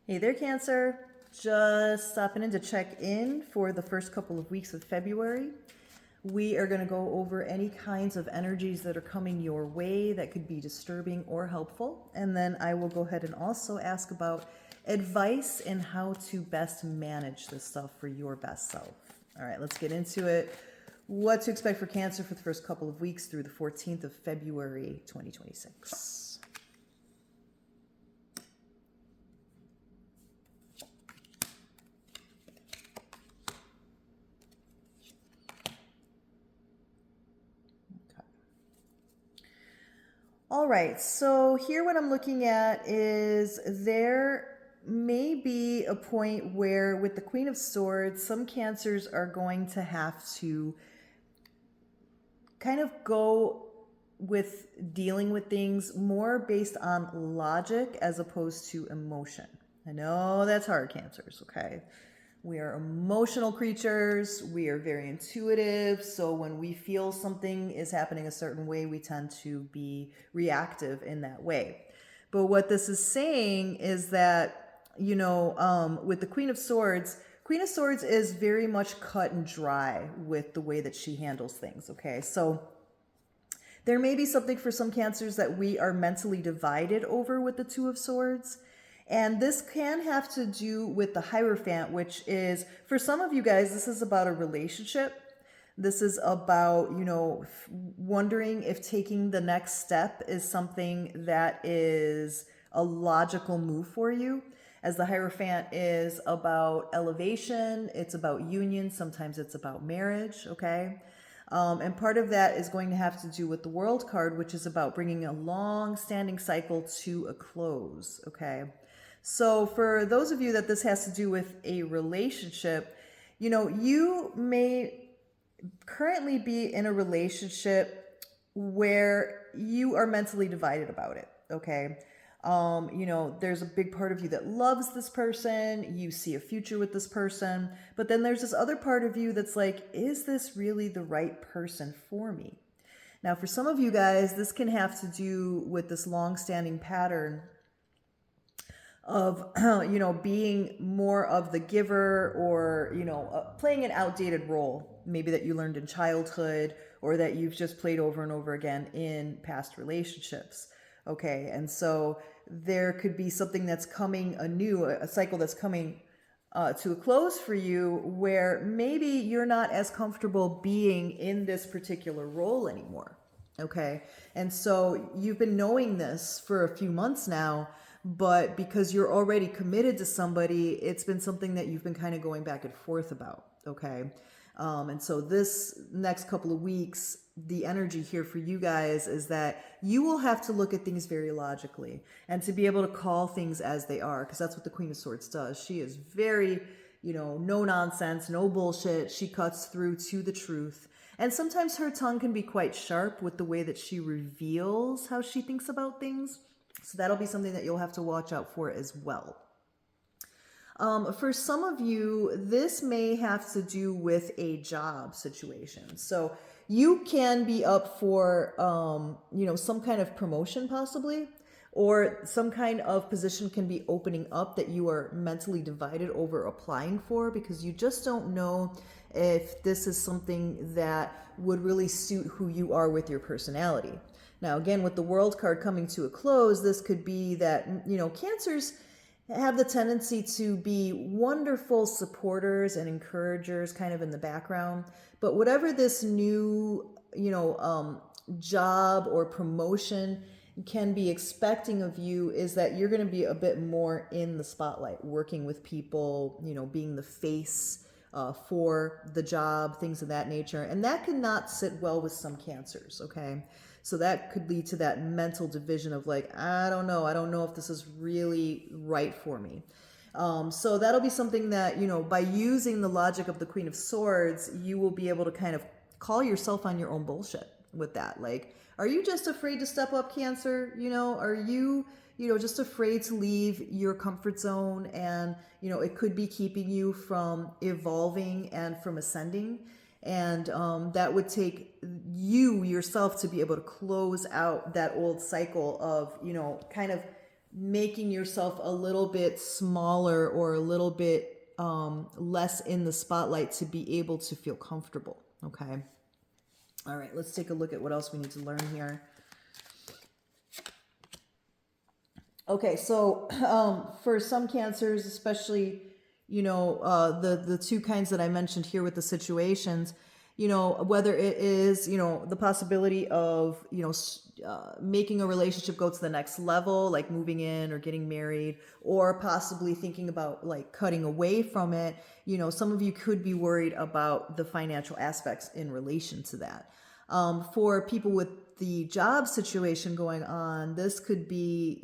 Hey there, Cancer. Just stopping in to check in for the first couple of weeks of February. We are going to go over any kinds of energies that are coming your way that could be disturbing or helpful. And then I will go ahead and also ask about advice in how to best manage this stuff for your best self. All right, let's get into it. What to expect for Cancer for the first couple of weeks through the 14th of February, 2026. All right, so here what I'm looking at is there may be a point where with the Queen of Swords, some Cancers are going to have to kind of go with dealing with things more based on logic as opposed to emotion. I know that's hard, Cancers, okay? We are emotional creatures. We are very intuitive. So when we feel something is happening a certain way, we tend to be reactive in that way. But what this is saying is that, with the Queen of Swords is very much cut and dry with the way that she handles things. Okay. So there may be something for some Cancers that we are mentally divided over with the Two of Swords. And this can have to do with the Hierophant, which is, for some of you guys, this is about a relationship. This is about, wondering if taking the next step is something that is a logical move for you. As the Hierophant is about elevation, it's about union, sometimes it's about marriage, okay? And part of that is going to have to do with the World card, which is about bringing a long-standing cycle to a close, okay? So for those of you that this has to do with a relationship, you may currently be in a relationship where you are mentally divided about it, okay? There's a big part of you that loves this person, you see a future with this person, but then there's this other part of you that's like, is this really the right person for me? Now, for some of you guys, this can have to do with this long-standing pattern of, being more of the giver or, playing an outdated role, maybe that you learned in childhood or that you've just played over and over again in past relationships. Okay. And so there could be something that's coming anew, a cycle that's coming to a close for you where maybe you're not as comfortable being in this particular role anymore. Okay. And so you've been knowing this for a few months now, but because you're already committed to somebody, it's been something that you've been kind of going back and forth about. Okay. And so this next couple of weeks, the energy here for you guys is that you will have to look at things very logically and to be able to call things as they are, because that's what the Queen of Swords does. She is very, no nonsense, no bullshit. She cuts through to the truth. And sometimes her tongue can be quite sharp with the way that she reveals how she thinks about things. So that'll be something that you'll have to watch out for as well. For some of you, this may have to do with a job situation. So you can be up for, some kind of promotion possibly, or some kind of position can be opening up that you are mentally divided over applying for because you just don't know if this is something that would really suit who you are with your personality. Now, again, with the World card coming to a close, this could be that, Cancers have the tendency to be wonderful supporters and encouragers kind of in the background. But whatever this new, job or promotion can be expecting of you is that you're going to be a bit more in the spotlight, working with people, being the face for the job, things of that nature. And that cannot sit well with some Cancers, okay? So that could lead to that mental division of like, I don't know if this is really right for me. So that'll be something that, by using the logic of the Queen of Swords, you will be able to kind of call yourself on your own bullshit with that. Like, are you just afraid to step up, Cancer? Are you, just afraid to leave your comfort zone? And, it could be keeping you from evolving and from ascending. And that would take you yourself to be able to close out that old cycle of, kind of making yourself a little bit smaller or a little bit less in the spotlight to be able to feel comfortable. Okay. All right, let's take a look at what else we need to learn here. Okay, so for some cancers, especially, the two kinds that I mentioned here with the situations, whether it is, the possibility of, making a relationship go to the next level, like moving in or getting married, or possibly thinking about like cutting away from it, some of you could be worried about the financial aspects in relation to that. For people with the job situation going on, this could be,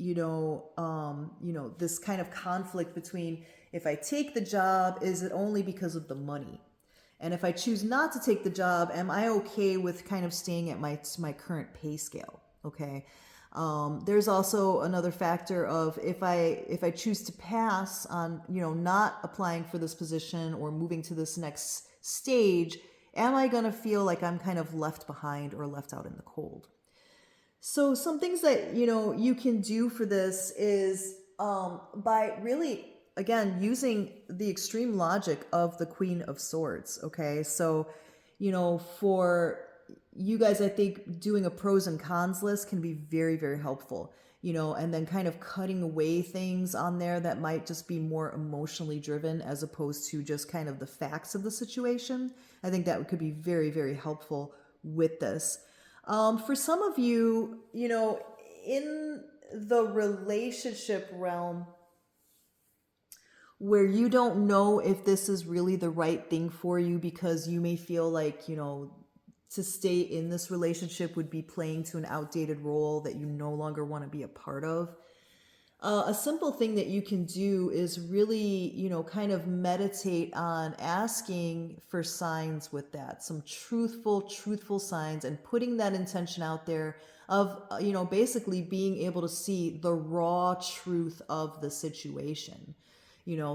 this kind of conflict between, if I take the job, is it only because of the money? And if I choose not to take the job, am I okay with kind of staying at my current pay scale? Okay. There's also another factor of if I choose to pass on, not applying for this position or moving to this next stage, am I going to feel like I'm kind of left behind or left out in the cold? So some things that, you can do for this is by really, again, using the extreme logic of the Queen of Swords. Okay. So, for you guys, I think doing a pros and cons list can be very, very helpful, and then kind of cutting away things on there that might just be more emotionally driven as opposed to just kind of the facts of the situation. I think that could be very, very helpful with this. For some of you, in the relationship realm, where you don't know if this is really the right thing for you because you may feel like, to stay in this relationship would be playing to an outdated role that you no longer want to be a part of. A simple thing that you can do is really, kind of meditate on asking for signs with that, some truthful signs, and putting that intention out there of, basically being able to see the raw truth of the situation.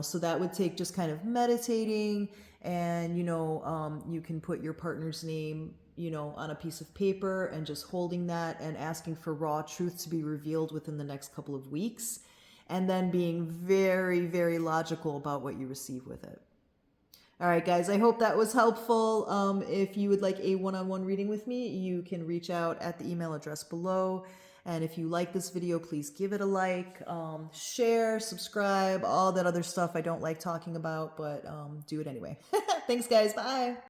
So that would take just kind of meditating, and you can put your partner's name on a piece of paper and just holding that and asking for raw truth to be revealed within the next couple of weeks, and then being very, very logical about what you receive with it. All right, guys, I hope that was helpful. If you would like a one-on-one reading with me, you can reach out at the email address below. And if you like this video, please give it a like, share, subscribe, all that other stuff I don't like talking about, but do it anyway. Thanks, guys. Bye.